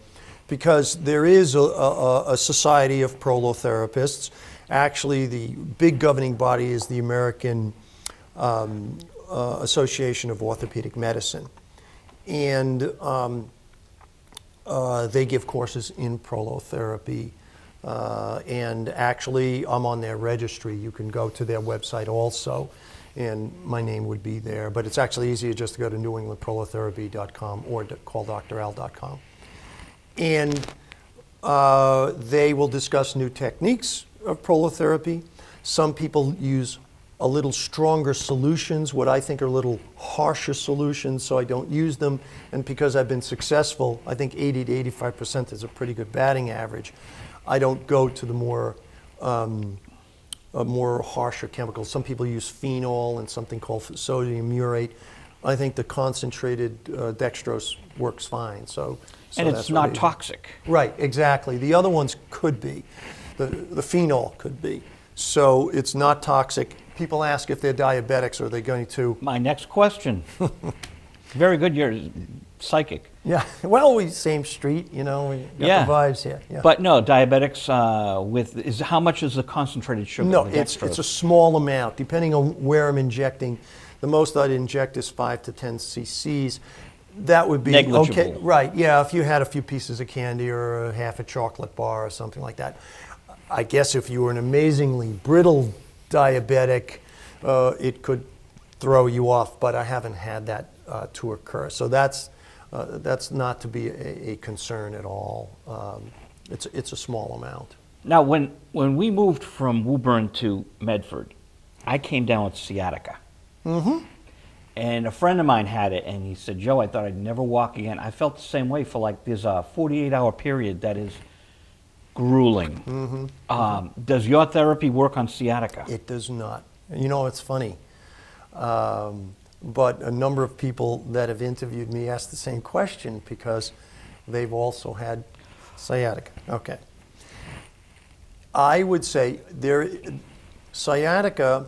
because there is a society of prolotherapists. Actually, the big governing body is the American Association of Orthopedic Medicine. And they give courses in prolotherapy. And actually, I'm on their registry. You can go to their website also, and my name would be there. But it's actually easier just to go to newenglandprolotherapy.com or call drl.com. And they will discuss new techniques of prolotherapy. Some people use a little stronger solutions, what I think are a little harsher solutions, so I don't use them. And because I've been successful, I think 80 to 85% is a pretty good batting average. I don't go to the more harsher chemicals. Some people use phenol and something called sodium urate. I think the concentrated dextrose works fine. So and it's not toxic. Right, exactly. The other ones could be. The phenol could be. So it's not toxic. People ask if they're diabetics, are they going to? My next question. Very good, you're psychic. Yeah, well, same street, you know, we got the vibes here. Yeah. But no, diabetics how much is the concentrated sugar? No, it's a small amount, depending on where I'm injecting. The most I'd inject is 5 to 10 cc's. That would be negligible. Okay, right? Yeah, if you had a few pieces of candy or a half a chocolate bar or something like that. I guess if you were an amazingly brittle diabetic, it could throw you off. But I haven't had that to occur, so that's not to be a concern at all. It's a small amount. Now, when we moved from Woburn to Medford, I came down with sciatica. And a friend of mine had it, and he said, Joe, I thought I'd never walk again. I felt the same way for like, there's a 48-hour period that is grueling. Does your therapy work on sciatica? It does not. You know, it's funny. But a number of people that have interviewed me asked the same question because they've also had sciatica. Okay. I would say sciatica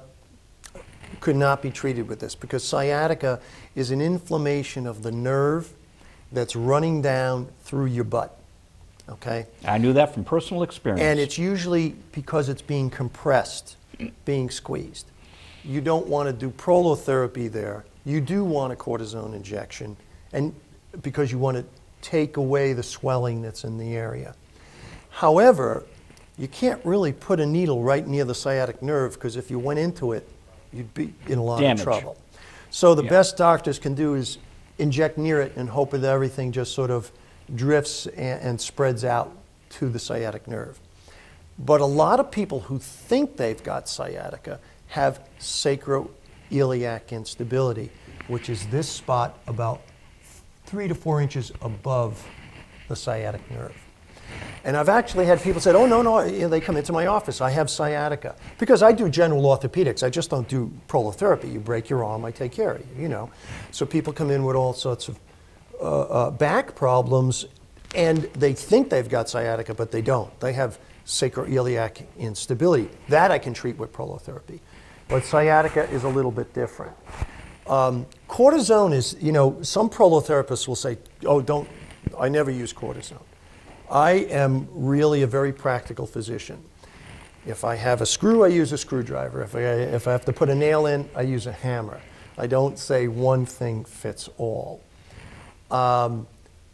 could not be treated with this, because sciatica is an inflammation of the nerve that's running down through your butt. Okay? I knew that from personal experience. And it's usually because it's being compressed, being squeezed. You don't want to do prolotherapy there. You do want a cortisone injection, and because you want to take away the swelling that's in the area. However, you can't really put a needle right near the sciatic nerve, because if you went into it, you'd be in a lot of trouble. So the best doctors can do is inject near it and hope that everything just sort of drifts and spreads out to the sciatic nerve. But a lot of people who think they've got sciatica have sacroiliac instability, which is this spot about 3 to 4 inches above the sciatic nerve. And I've actually had people say, oh, no, they come into my office, I have sciatica. Because I do general orthopedics, I just don't do prolotherapy. You break your arm, I take care of you, you know. So people come in with all sorts of back problems, and they think they've got sciatica, but they don't. They have sacroiliac instability. That I can treat with prolotherapy. But sciatica is a little bit different. Cortisone is, you know, some prolotherapists will say, oh, I never use cortisone. I am really a very practical physician. If I have a screw, I use a screwdriver. If I have to put a nail in, I use a hammer. I don't say one thing fits all.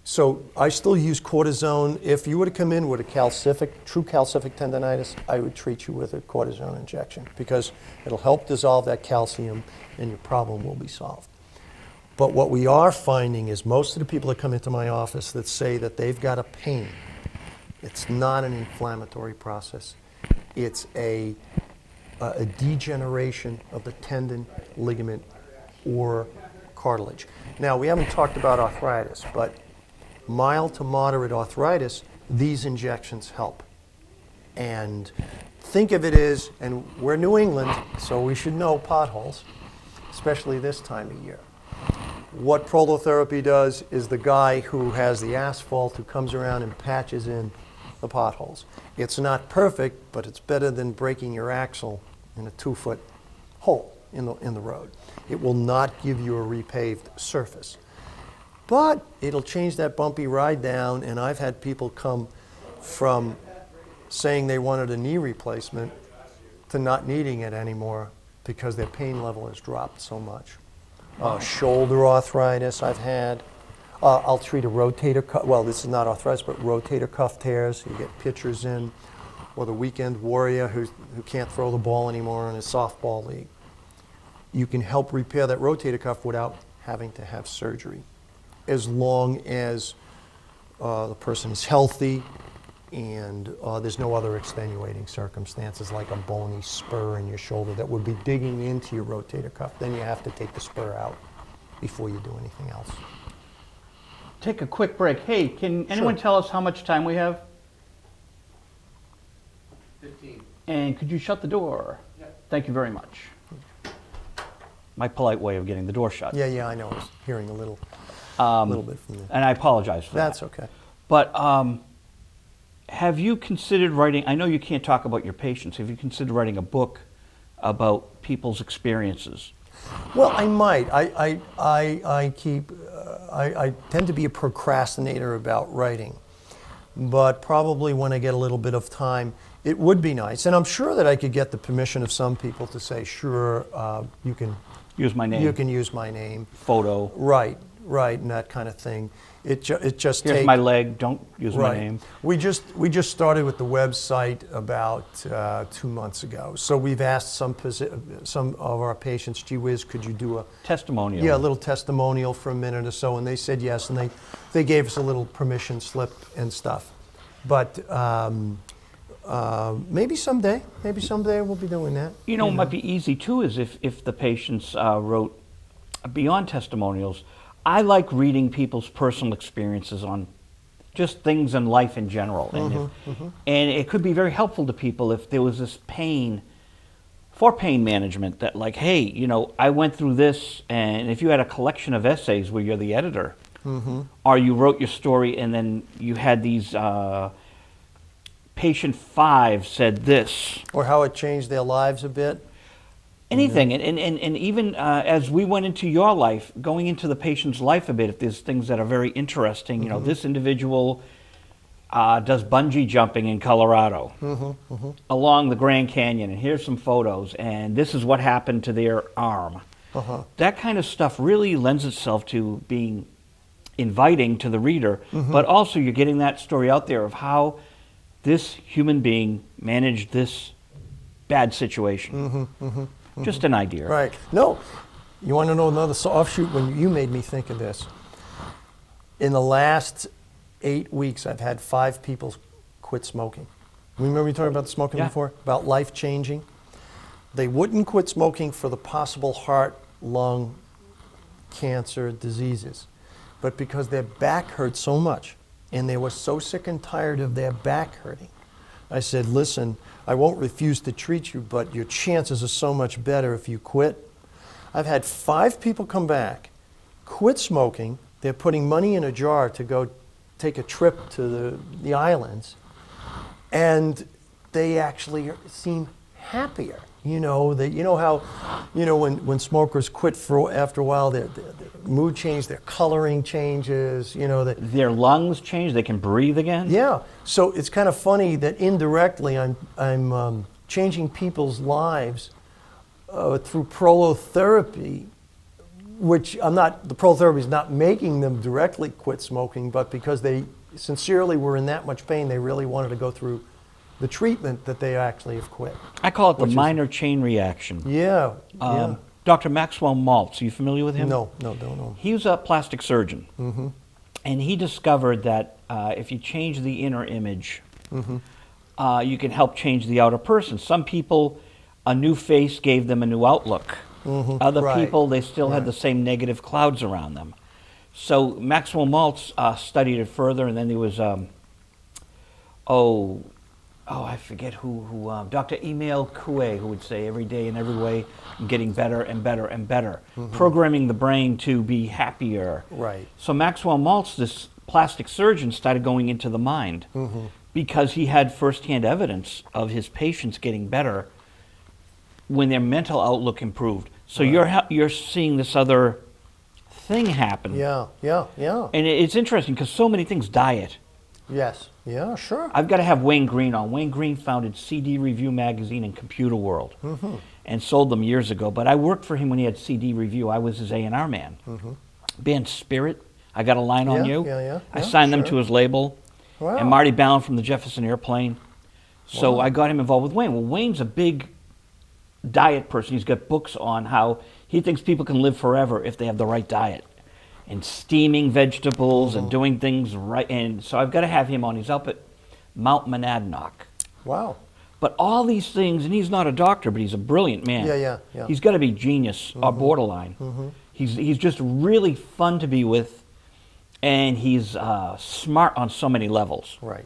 So I still use cortisone. If you were to come in with a true calcific tendonitis, I would treat you with a cortisone injection because it'll help dissolve that calcium and your problem will be solved. But what we are finding is most of the people that come into my office that say that they've got a pain, it's not an inflammatory process. It's a degeneration of the tendon, ligament, or cartilage. Now, we haven't talked about arthritis, but mild to moderate arthritis, these injections help. And think of it as, and we're New England, so we should know potholes, especially this time of year. What prolotherapy does is the guy who has the asphalt who comes around and patches in the potholes. It's not perfect, but it's better than breaking your axle in a 2-foot hole in the road. It will not give you a repaved surface. But it'll change that bumpy ride down, and I've had people come from saying they wanted a knee replacement to not needing it anymore because their pain level has dropped so much. Shoulder arthritis I've had. I'll treat a rotator cuff, well, this is not arthritis, but rotator cuff tears. You get pitchers in, or the weekend warrior who can't throw the ball anymore in a softball league. You can help repair that rotator cuff without having to have surgery, as long as the person is healthy and there's no other extenuating circumstances like a bony spur in your shoulder that would be digging into your rotator cuff. Then you have to take the spur out before you do anything else. Take a quick break. Hey, can anyone tell us how much time we have? 15. And could you shut the door? Yeah. Thank you very much. My polite way of getting the door shut. Yeah, I know. I was hearing a little bit from you. And I apologize for that. That's okay. But have you considered writing, I know you can't talk about your patients, have you considered writing a book about people's experiences? Well, I might. I tend to be a procrastinator about writing, but probably when I get a little bit of time, it would be nice. And I'm sure that I could get the permission of some people to say, sure, you can use my name. You can use my name. Photo. Right, and that kind of thing. It just Here's takes. My leg. Don't use my name. We just started with the website about 2 months ago. So we've asked some of our patients, gee whiz, could you do a testimonial? Yeah, a little testimonial for a minute or so, and they said yes, and they gave us a little permission slip and stuff. But maybe someday we'll be doing that. You know, it might be easy too, is if the patients wrote beyond testimonials. I like reading people's personal experiences on just things in life in general. And it could be very helpful to people if there was this pain management that like, hey, you know, I went through this, and if you had a collection of essays where you're the editor, or you wrote your story and then you had these, patient 5 said this. Or how it changed their lives a bit. Anything, and even as we went into your life, going into the patient's life a bit, if there's things that are very interesting, you know, this individual does bungee jumping in Colorado along the Grand Canyon, and here's some photos, and this is what happened to their arm. That kind of stuff really lends itself to being inviting to the reader, but also you're getting that story out there of how this human being managed this bad situation. Just an idea. Right. No, you want to know another offshoot? When you made me think of this. In the last 8 weeks, I've had 5 people quit smoking. Remember we talked about smoking before? About life changing? They wouldn't quit smoking for the possible heart, lung, cancer, diseases, but because their back hurt so much, and they were so sick and tired of their back hurting. I said, listen, I won't refuse to treat you, but your chances are so much better if you quit. I've had 5 people come back, quit smoking. They're putting money in a jar to go take a trip to the islands, and they actually seem happier. You know how, when smokers quit after a while, their mood changes, their coloring changes. Their lungs change. They can breathe again. Yeah. So it's kind of funny that indirectly I'm changing people's lives through prolotherapy, which the prolotherapy is not making them directly quit smoking, but because they sincerely were in that much pain, they really wanted to go through the treatment that they actually have quit. I call it the minor chain reaction. Yeah, yeah. Dr. Maxwell Maltz, are you familiar with him? No, don't know. He was a plastic surgeon, and he discovered that if you change the inner image, you can help change the outer person. Some people, a new face gave them a new outlook. Other people, they still had the same negative clouds around them. So Maxwell Maltz studied it further, and then there was, I forget who Dr. Emil Koepp, who would say every day in every way, I'm getting better and better and better, programming the brain to be happier. Right. So Maxwell Maltz, this plastic surgeon, started going into the mind because he had firsthand evidence of his patients getting better when their mental outlook improved. So you're seeing this other thing happen. Yeah. And it's interesting because so many things, diet. Yes. Yeah, sure. I've got to have Wayne Green on. Wayne Green founded CD Review Magazine and Computer World and sold them years ago. But I worked for him when he had CD Review. I was his A&R man. Band Spirit, I got a line on you. I signed them to his label. Wow. And Marty Ballin from the Jefferson Airplane. So I got him involved with Wayne. Well, Wayne's a big diet person. He's got books on how he thinks people can live forever if they have the right diet. And steaming vegetables and doing things right. And so I've got to have him on. He's up at Mount Monadnock. Wow. But all these things, and he's not a doctor, but he's a brilliant man. Yeah. He's got to be genius or borderline. He's just really fun to be with, and he's smart on so many levels. Right.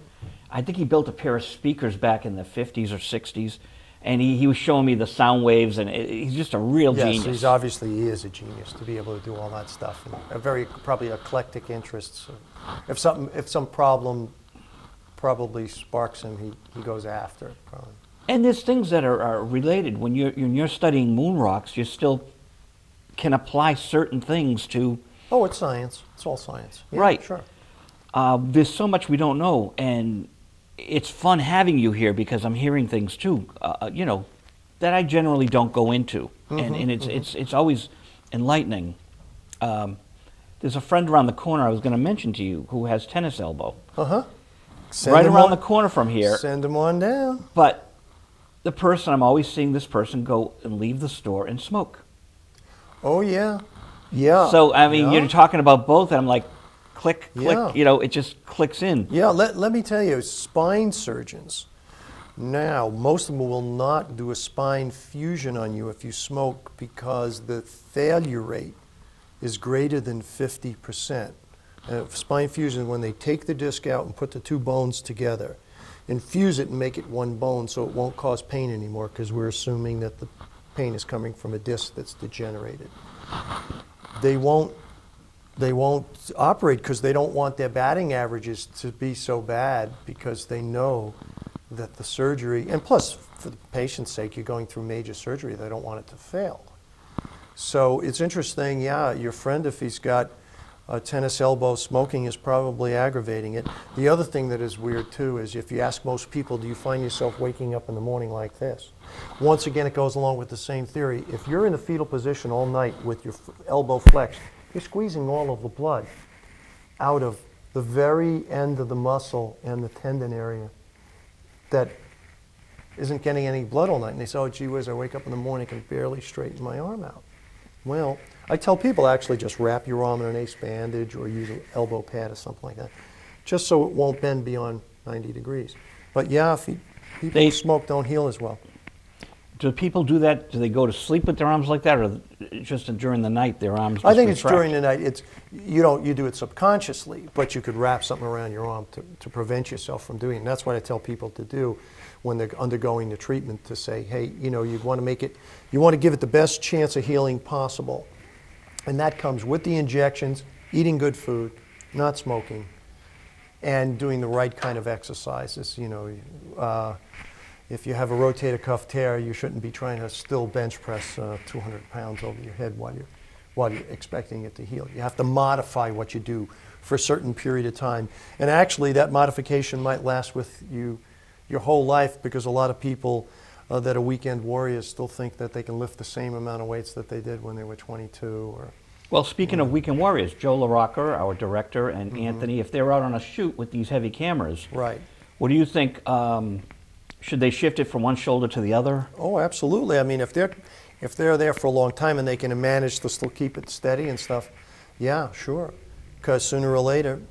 I think he built a pair of speakers back in the 50s or 60s, and he was showing me the sound waves, and he's just a real genius. Yes, he is a genius to be able to do all that stuff. And a very probably eclectic interests. If some problem probably sparks him, he goes after it. Probably. And there's things that are related. When you're studying moon rocks, you still can apply certain things to. Oh, it's science. It's all science. Yeah, right. Sure. There's so much we don't know, and it's fun having you here because I'm hearing things too, that I generally don't go into, and it's always enlightening. There's a friend around the corner I was going to mention to you who has tennis elbow. Right around the corner from here. Send him on down. But the person, I'm always seeing this person go and leave the store and smoke. Oh yeah, yeah. So I mean, you're talking about both, and I'm like, click, click, it just clicks in. Yeah, let me tell you, spine surgeons, now, most of them will not do a spine fusion on you if you smoke because the failure rate is greater than 50%. Spine fusion, when they take the disc out and put the two bones together, infuse it and make it one bone so it won't cause pain anymore because we're assuming that the pain is coming from a disc that's degenerated. They won't operate because they don't want their batting averages to be so bad because they know that the surgery, and plus for the patient's sake, you're going through major surgery, they don't want it to fail. So it's interesting, your friend, if he's got a tennis elbow, smoking is probably aggravating it. The other thing that is weird too is if you ask most people, do you find yourself waking up in the morning like this? Once again, it goes along with the same theory. If you're in a fetal position all night with your elbow flexed, you're squeezing all of the blood out of the very end of the muscle and the tendon area that isn't getting any blood all night. And they say, oh, gee whiz, I wake up in the morning and can barely straighten my arm out. Well, I tell people actually just wrap your arm in an ace bandage or use an elbow pad or something like that, just so it won't bend beyond 90 degrees. But yeah, people who smoke don't heal as well. Do people do that? Do they go to sleep with their arms like that, or just during the night their arms? I think it's during the night. It's you do it subconsciously, but you could wrap something around your arm to prevent yourself from doing it. And that's what I tell people to do when they're undergoing the treatment. To say, hey, you want to give it the best chance of healing possible, and that comes with the injections, eating good food, not smoking, and doing the right kind of exercises. If you have a rotator cuff tear, you shouldn't be trying to still bench press 200 pounds over your head while you're expecting it to heal. You have to modify what you do for a certain period of time. And actually, that modification might last with you your whole life because a lot of people that a weekend warriors still think that they can lift the same amount of weights that they did when they were 22. Or, well, speaking of weekend warriors, Joe LaRocca, our director, and Anthony, if they're out on a shoot with these heavy cameras, right? What do you think? Should they shift it from one shoulder to the other? Oh, absolutely. I mean, if they're there for a long time and they can manage to still keep it steady and stuff, yeah, sure. Because sooner or later,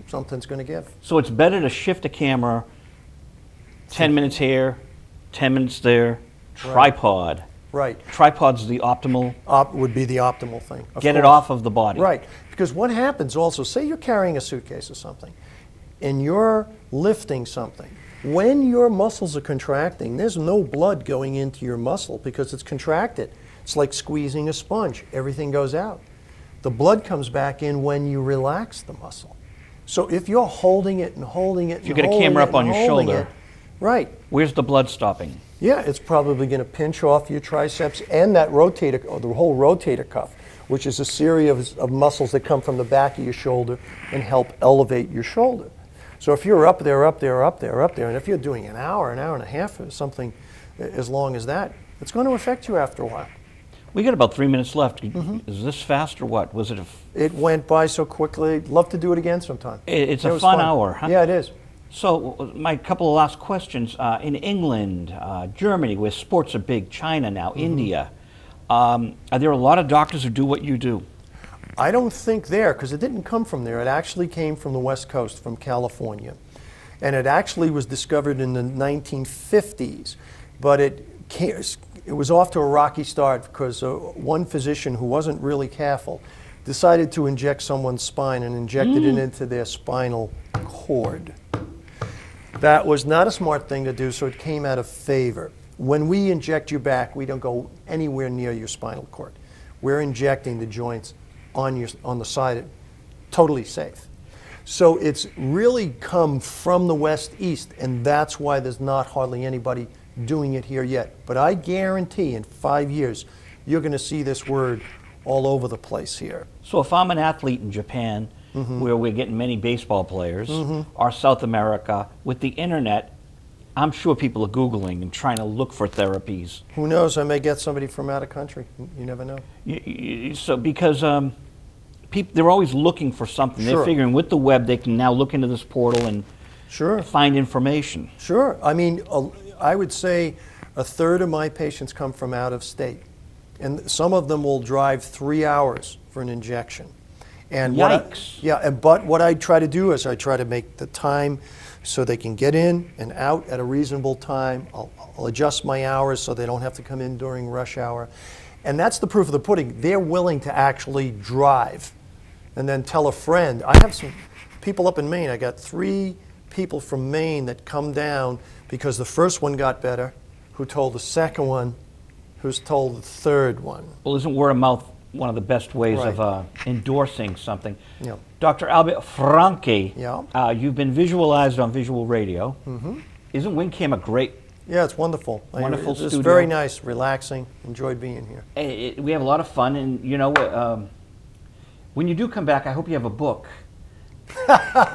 something's going to give. So it's better to shift a camera 10 minutes here, 10 minutes there, tripod. Right. Tripod's the optimal. Would be the optimal thing. Get it off of the body. Right. Because what happens also, say you're carrying a suitcase or something, and you're lifting something. When your muscles are contracting, there's no blood going into your muscle because it's contracted. It's like squeezing a sponge. Everything goes out. The blood comes back in when you relax the muscle. So if you're holding it and holding it, if you get a camera up on your shoulder, right? Where's the blood stopping? Yeah, it's probably going to pinch off your triceps and that rotator, or the whole rotator cuff, which is a series of muscles that come from the back of your shoulder and help elevate your shoulder. So if you're up there, and if you're doing an hour and a half or something as long as that, it's going to affect you after a while. We got about 3 minutes left. Is this fast or what? Was it? It went by so quickly. Love to do it again sometime. It's a fun hour, huh? Yeah, it is. So my couple of last questions. In England, Germany, where sports are big, China now, India, are there a lot of doctors who do what you do? I don't think there, because it didn't come from there. It actually came from the West Coast, from California. And it actually was discovered in the 1950s. But it was off to a rocky start because one physician who wasn't really careful decided to inject someone's spine and injected it into their spinal cord. That was not a smart thing to do, so it came out of favor. When we inject your back, we don't go anywhere near your spinal cord. We're injecting the joints on the side, totally safe. So it's really come from the West East, and that's why there's not hardly anybody doing it here yet. But I guarantee in 5 years, you're going to see this word all over the place here. So if I'm an athlete in Japan, where we're getting many baseball players, or South America, with the internet, I'm sure people are Googling and trying to look for therapies. Who knows? I may get somebody from out of country. You never know. So because they're always looking for something. Sure. They're figuring with the web they can now look into this portal and find information. Sure. I mean, I would say a third of my patients come from out of state. And some of them will drive 3 hours for an injection. And Yikes. But what I try to do is I try to make the time so they can get in and out at a reasonable time. I'll adjust my hours so they don't have to come in during rush hour. And that's the proof of the pudding. They're willing to actually drive and then tell a friend. I have some people up in Maine. I got 3 people from Maine that come down because the first one got better, who told the second one, who's told the third one. Well, isn't word of mouth one of the best ways of endorsing something? Yeah. Dr. Albert Franchi, Yeah. You've been visualized on visual radio. Isn't WinCAM a great... Yeah, it's wonderful. Wonderful It's studio. very nice, relaxing. Enjoyed being here. We have a lot of fun, and you know, when you do come back, I hope you have a book.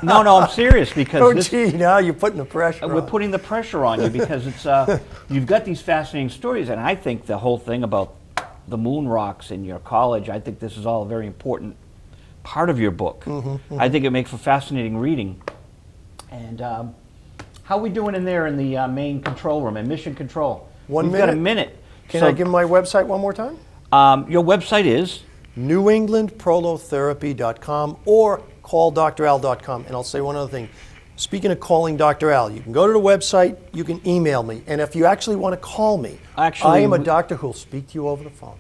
No, I'm serious, because gee, now you're putting the pressure on. We're putting the pressure on you because it's you've got these fascinating stories, and I think the whole thing about the moon rocks in your college, I think this is all a very important part of your book. I think it makes for fascinating reading. And how are we doing in there in the main control room, in mission control? We've got a minute. Can I give my website one more time? Your website is? NewEnglandProlotherapy.com or calldral.com. And I'll say one other thing. Speaking of calling Dr. Al, you can go to the website, you can email me, and if you actually want to call me, I am a doctor who'll speak to you over the phone.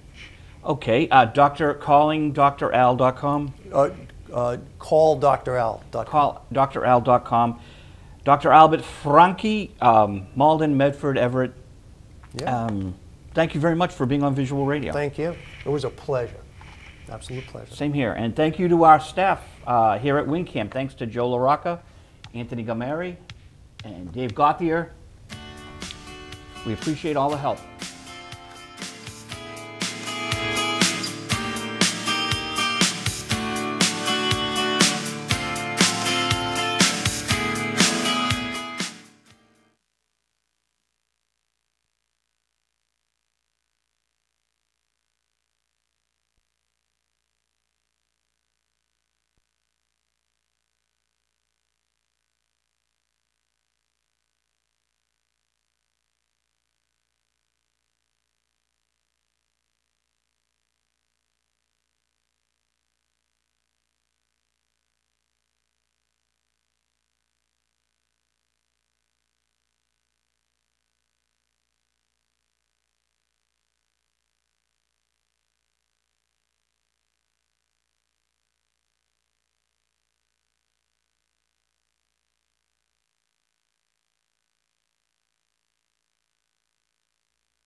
Okay, calling dral.com? Calldral.com. Call dral.com. Dr. Albert Franchi, Malden, Medford, Everett. Yeah. Thank you very much for being on Visual Radio. Thank you. It was a pleasure. Absolute pleasure. Same here. And thank you to our staff here at WinCAM. Thanks to Joe LaRocca, Anthony Gameri, and Dave Gauthier. We appreciate all the help.